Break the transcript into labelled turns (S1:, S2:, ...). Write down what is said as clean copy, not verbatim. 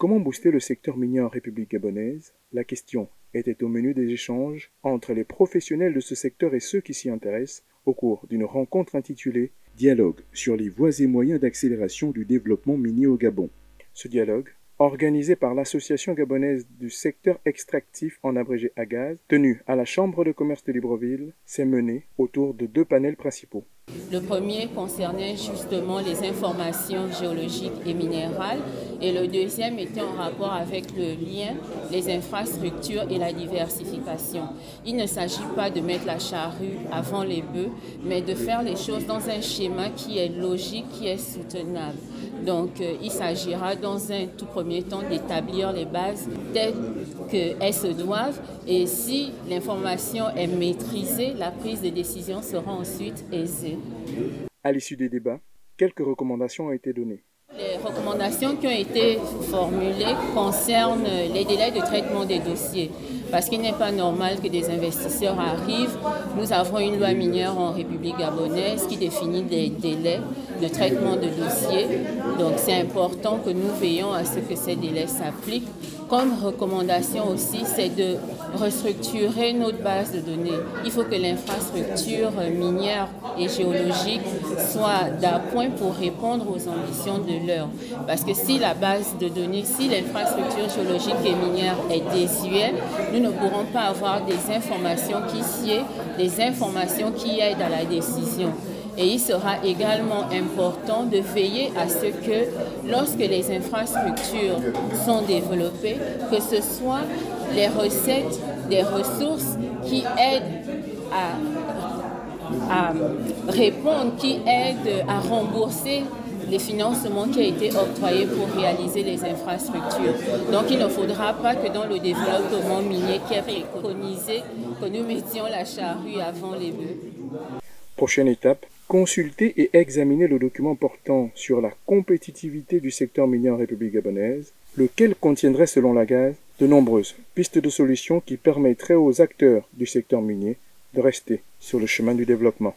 S1: Comment booster le secteur minier en République gabonaise? La question était au menu des échanges entre les professionnels de ce secteur et ceux qui s'y intéressent au cours d'une rencontre intitulée « Dialogue sur les voies et moyens d'accélération du développement minier au Gabon ». Ce dialogue, organisé par l'Association gabonaise du secteur extractif en abrégé AGAZ, tenu à la Chambre de commerce de Libreville, s'est mené autour de deux panels principaux.
S2: Le premier concernait justement les informations géologiques et minérales et le deuxième était en rapport avec le lien, les infrastructures et la diversification. Il ne s'agit pas de mettre la charrue avant les bœufs, mais de faire les choses dans un schéma qui est logique, qui est soutenable. Donc il s'agira dans un tout premier temps d'établir les bases telles qu'elles se doivent et si l'information est maîtrisée, la prise de décision sera ensuite aisée.
S1: À l'issue des débats, quelques recommandations ont été données.
S2: Les recommandations qui ont été formulées concernent les délais de traitement des dossiers. Parce qu'il n'est pas normal que des investisseurs arrivent. Nous avons une loi minière en République gabonaise qui définit des délais de traitement de dossiers. Donc c'est important que nous veillions à ce que ces délais s'appliquent. Comme recommandation aussi, c'est de restructurer notre base de données. Il faut que l'infrastructure minière et géologique soit d'appoint pour répondre aux ambitions de l'heure. Parce que si la base de données, si l'infrastructure géologique et minière est désuète, nous ne pourrons pas avoir des informations qui sied, des informations qui aident à la décision. Et il sera également important de veiller à ce que lorsque les infrastructures sont développées, que ce soit les recettes, des ressources qui aident à répondre, qui aident à rembourser les financements qui ont été octroyés pour réaliser les infrastructures. Donc il ne faudra pas que dans le développement minier qui est préconisé, que nous mettions la charrue avant les bœufs.
S1: Prochaine étape, consulter et examiner le document portant sur la compétitivité du secteur minier en République gabonaise, lequel contiendrait selon l'AGAZ de nombreuses pistes de solutions qui permettraient aux acteurs du secteur minier de rester sur le chemin du développement.